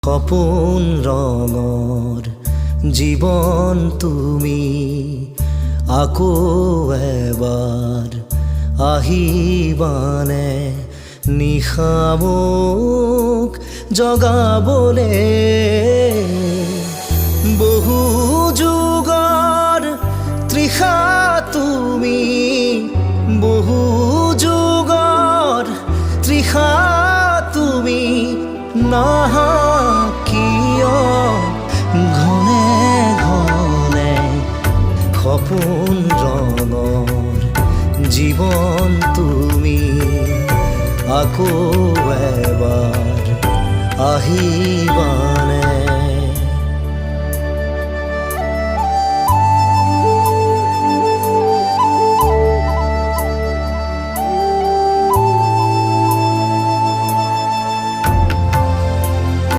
সপোন ৰঙৰ জীৱন তুমি আকৌ এবাৰ আহিবানে নিশা মোক জগাবলে বহু যুগৰ তৃষা তুমি বহু যুগৰ তৃষা তুমি নাহা কিয় ঘনে ঘনে সপোন ৰঙৰ জীৱন তুমি আকৌ এবাৰ আহিবা